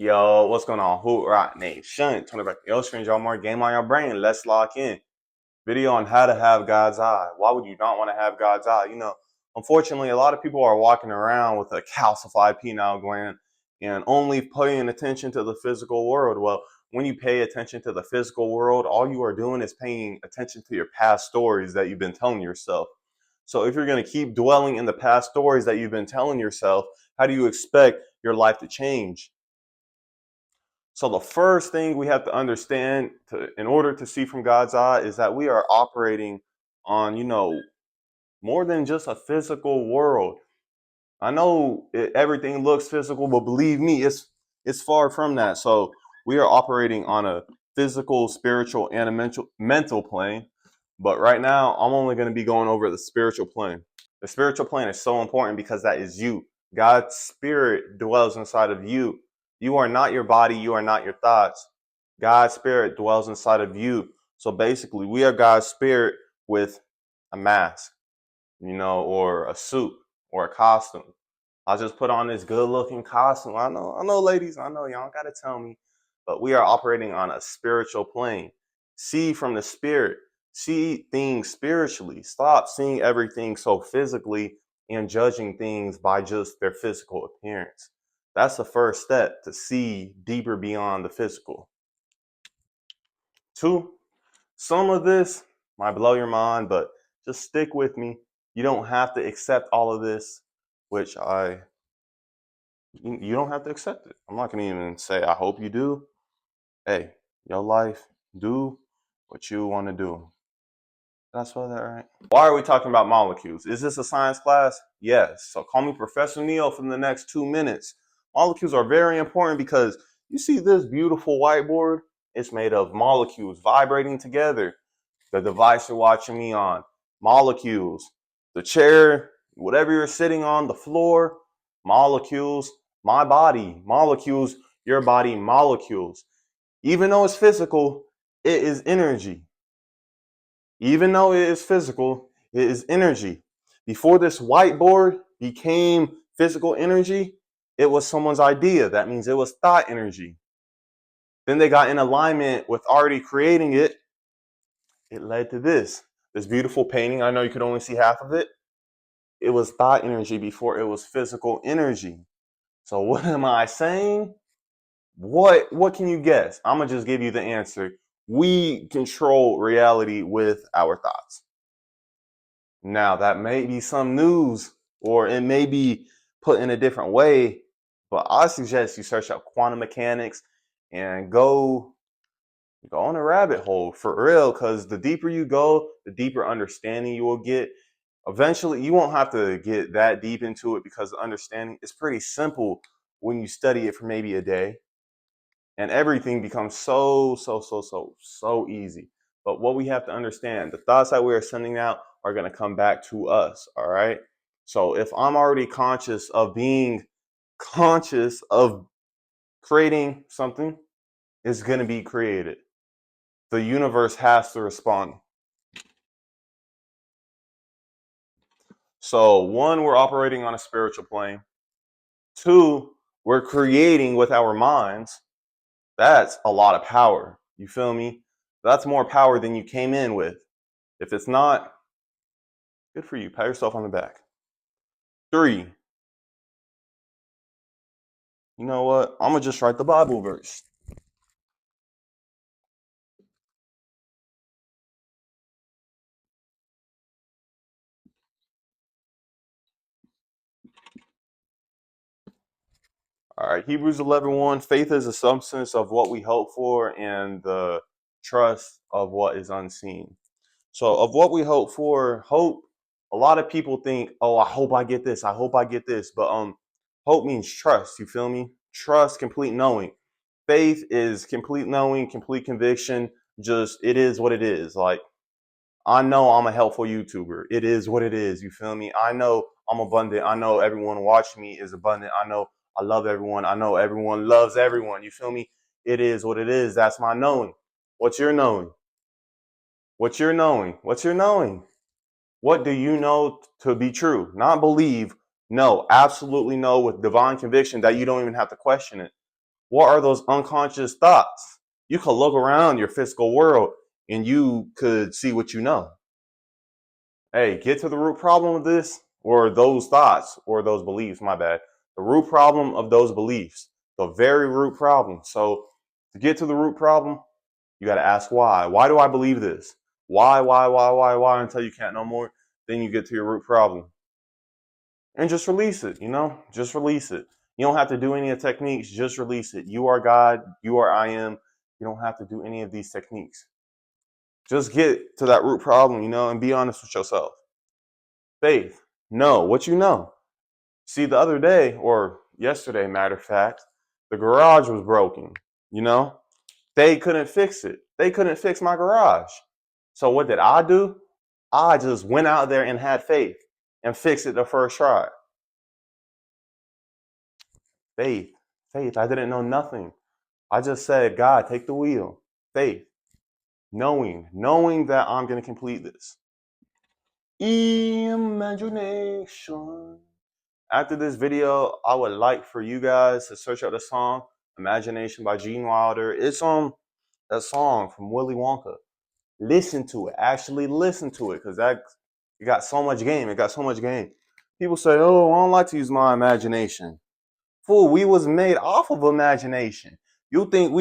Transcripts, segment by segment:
Yo, what's going on? Hoot Rock Nation. Tony back. Yo, screen y'all more game on your brain. Let's lock in. Video on how to have God's eye. Why would you not want to have God's eye? Unfortunately, a lot of people are walking around with a calcified pineal gland and only paying attention to the physical world. Well, when you pay attention to the physical world, all you are doing is paying attention to your past stories that you've been telling yourself. So if you're going to keep dwelling in the past stories that you've been telling yourself, how do you expect your life to change? So the first thing we have to understand in order to see from God's eye is that we are operating on, more than just a physical world. I know everything looks physical, but believe me, it's far from that. So we are operating on a physical, spiritual, and a mental plane. But right now, I'm only going to be going over the spiritual plane. The spiritual plane is so important because that is you. God's spirit dwells inside of you. You are not your body. You are not your thoughts. God's spirit dwells inside of you. So basically, we are God's spirit with a mask, or a suit or a costume. I just put on this good looking costume. I know, ladies, I know y'all gotta tell me, but we are operating on a spiritual plane. See from the spirit, see things spiritually. Stop seeing everything so physically and judging things by just their physical appearance. That's the first step to see deeper beyond the physical. Two, some of this might blow your mind, but just stick with me. You don't have to accept all of this, which you don't have to accept it. I'm not going to even say, I hope you do. Hey, your life, do what you want to do. That's what that, right? Why are we talking about molecules? Is this a science class? Yes. So call me Professor Neil for the next 2 minutes. Molecules are very important because you see this beautiful whiteboard? It's made of molecules vibrating together. The device you're watching me on, molecules. The chair, whatever you're sitting on, the floor, molecules. My body, molecules. Your body, molecules. Even though it's physical, it is energy. Even though it is physical, it is energy. Before this whiteboard became physical energy, it was someone's idea. That means it was thought energy. Then they got in alignment with already creating it. It led to this beautiful painting. I know you could only see half of it. It was thought energy before it was physical energy. So what am I saying? What can you guess? I'm gonna just give you the answer. We control reality with our thoughts. Now that may be some news, or it may be put in a different way, but I suggest you search up quantum mechanics and go on a rabbit hole for real, because the deeper you go, the deeper understanding you will get. Eventually, you won't have to get that deep into it because the understanding is pretty simple when you study it for maybe a day. And everything becomes so easy. But what we have to understand, the thoughts that we are sending out are going to come back to us. All right. So if I'm already conscious of being conscious of creating something, it's going to be created. The universe has to respond. So one, we're operating on a spiritual plane. Two, we're creating with our minds. That's a lot of power. You feel me? That's more power than you came in with. If it's not, good for you. Pat yourself on the back. Three, you know what? I'm going to just write the Bible verse. All right, Hebrews 11:1. Faith is the substance of what we hope for and the trust of what is unseen. So of what we hope for, hope, a lot of people think, oh, I hope I get this. I hope I get this. But hope means trust. You feel me? Trust, complete knowing. Faith is complete knowing, complete conviction. Just, it is what it is. Like, I know I'm a helpful YouTuber. It is what it is. You feel me? I know I'm abundant. I know everyone watching me is abundant. I know I love everyone. I know everyone loves everyone. You feel me? It is what it is. That's my knowing. What's your knowing? What's your knowing? What's your knowing? What do you know to be true? Not believe. No, absolutely know with divine conviction that you don't even have to question it. What are those unconscious thoughts? You could look around your physical world and you could see what you know. Hey, get to the root problem of this, or those thoughts, or those beliefs, my bad. The root problem of those beliefs, the very root problem. So to get to the root problem, you got to ask why. Why do I believe this? Why, until you can't no more. Then you get to your root problem. And just release it, just release it. You don't have to do any of the techniques, just release it. You are God, you are I am. You don't have to do any of these techniques. Just get to that root problem, and be honest with yourself. Faith, know what you know. See, the other day, or yesterday, matter of fact, the garage was broken, They couldn't fix it. They couldn't fix my garage. So what did I do? I just went out there and had faith and fixed it the first try. Faith, faith. I didn't know nothing. I just said, God, take the wheel. Faith, knowing that I'm going to complete this. Imagination. After this video, I would like for you guys to search out the song Imagination by Gene Wilder. It's on that song from Willy Wonka. Listen to it. Actually listen to it, because it got so much game. It got so much game. People say, oh, I don't like to use my imagination. Fool, we was made off of imagination. You think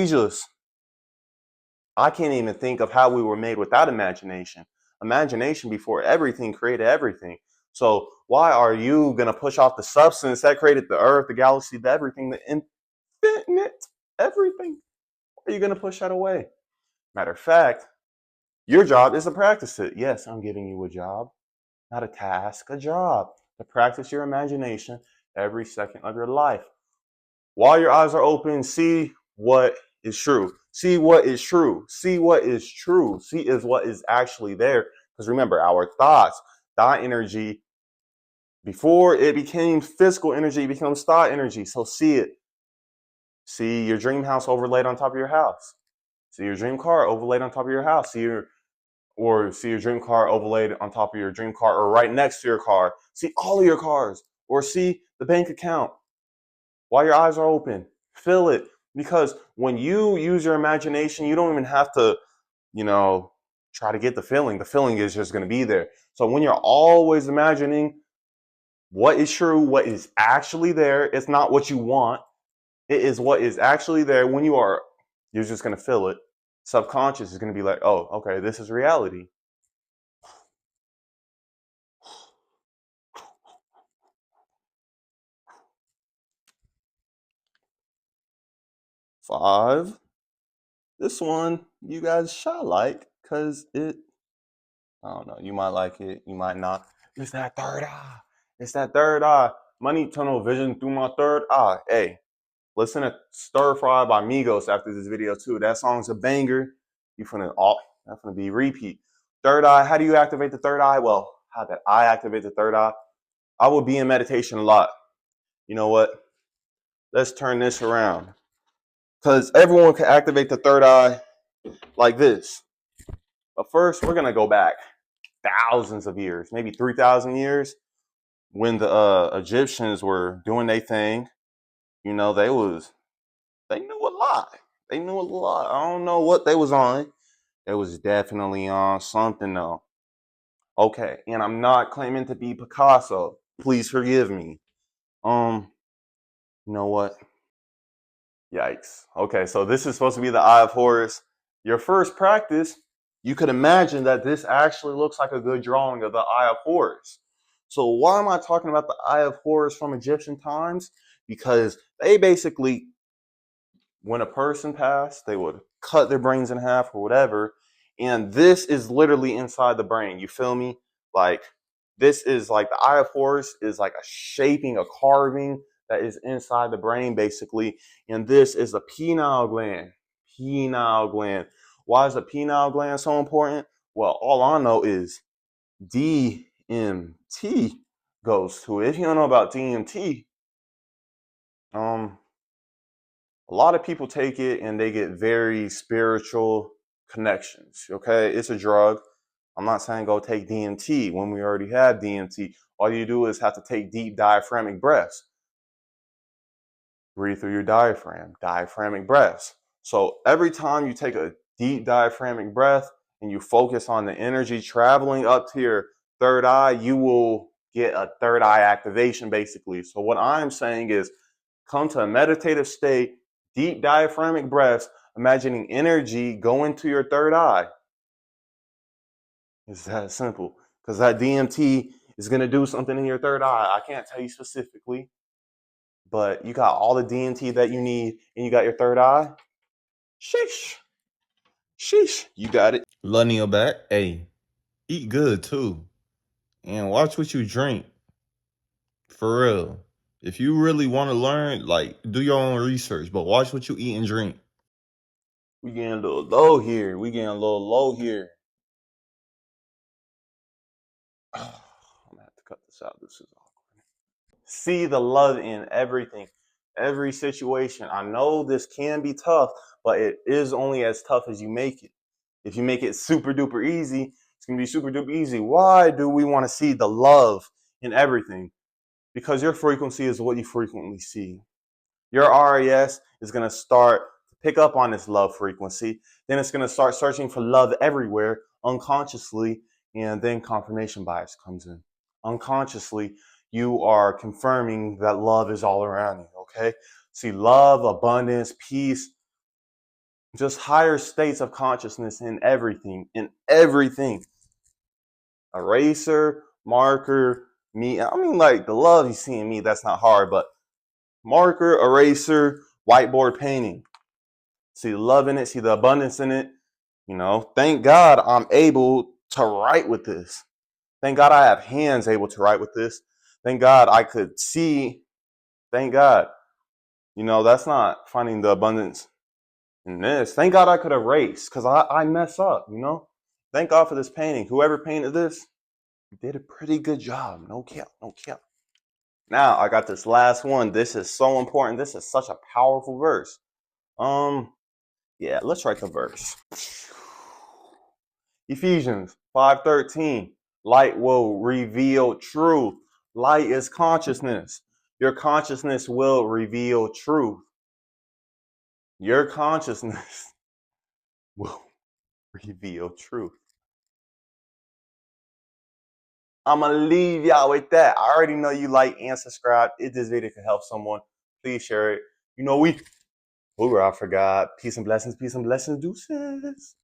I can't even think of how we were made without imagination. Imagination before everything created everything. So why are you going to push off the substance that created the earth, the galaxy, the everything, the infinite, everything? Why are you going to push that away? Matter of fact, your job is to practice it. Yes, I'm giving you a job, not a task, a job to practice your imagination every second of your life. While your eyes are open, see what is true. See what is true. See what is true. See is what is actually there. Because remember, our thoughts, thought energy, before it became physical energy, it becomes thought energy. So see it. See your dream house overlaid on top of your house. See your dream car overlaid on top of your house. See your dream car overlaid on top of your dream car, or right next to your car. See all of your cars, or see the bank account while your eyes are open. Feel it. Because when you use your imagination, you don't even have to, try to get the feeling. The feeling is just going to be there. So when you're always imagining what is true, what is actually there, it's not what you want. It is what is actually there. When you're just going to feel it. Subconscious is going to be like, oh, okay, this is reality. Five. This one you guys shall like, because I don't know, you might like it, you might not. It's that third eye. It's that third eye. Money tunnel vision through my third eye. Hey, listen to Stir Fry by Migos after this video too. That song's a banger. That's gonna be repeat. Third eye, how do you activate the third eye? Well, how did I activate the third eye? I will be in meditation a lot. You know what? Let's turn this around. Because everyone can activate the third eye like this. But first, we're going to go back thousands of years, maybe 3,000 years, when the Egyptians were doing their thing. They knew a lot. They knew a lot. I don't know what they was on. They was definitely on something though. Okay, and I'm not claiming to be Picasso. Please forgive me. You know what? Yikes. Okay, so this is supposed to be the Eye of Horus. Your first practice, you could imagine that this actually looks like a good drawing of the Eye of Horus. So why am I talking about the Eye of Horus from Egyptian times? Because they basically, when a person passed, they would cut their brains in half or whatever. And this is literally inside the brain. You feel me? Like, this is like the Eye of Horus is like a shaping, a carving that is inside the brain, basically. And this is the pineal gland. Pineal gland. Why is the pineal gland so important? Well, all I know is DMT goes to it. If you don't know about DMT, a lot of people take it and they get very spiritual connections. Okay, it's a drug. I'm not saying go take DMT when we already have DMT. All you do is have to take deep diaphragmatic breaths. Breathe through your diaphragm, diaphragmic breaths. So every time you take a deep diaphragmic breath and you focus on the energy traveling up to your third eye, you will get a third eye activation basically. So what I'm saying is come to a meditative state, deep diaphragmic breaths, imagining energy going to your third eye. It's that simple because that DMT is going to do something in your third eye. I can't tell you specifically, but you got all the DMT that you need and you got your third eye. Sheesh. Sheesh. You got it. Love your back. Hey, eat good too. And watch what you drink. For real. If you really want to learn, like, do your own research, but watch what you eat and drink. We getting a little low here. We getting a little low here. I'm gonna have to cut this out. This is awkward. See the love in everything, every situation. I know this can be tough, but it is only as tough as you make it. If you make it super duper easy, it's gonna be super duper easy. Why do we want to see the love in everything? Because your frequency is what you frequently see. Your RAS is going to start to pick up on this love frequency. Then it's going to start searching for love everywhere unconsciously. And then confirmation bias comes in. Unconsciously, you are confirming that love is all around you. Okay. See, love, abundance, peace, just higher states of consciousness in everything. In everything. Eraser, marker, me. I mean, like the love you see in me, that's not hard, but marker, eraser, whiteboard painting. See the love in it, see the abundance in it. You know, thank God I'm able to write with this. Thank God I have hands able to write with this. Thank God I could see. Thank God. You know, that's not finding the abundance in this. Thank God I could erase because I mess up, you know. Thank God for this painting. Whoever painted this did a pretty good job. No cap, no cap. Now I got this last one. This is so important. This is such a powerful verse. Yeah, let's write the verse. Ephesians 5:13. Light will reveal truth. Light is consciousness. Your consciousness will reveal truth. Your consciousness will reveal truth. I'm going to leave y'all with that. I already know you like and subscribe. If this video can help someone, please share it. You know, I forgot. Peace and blessings, deuces.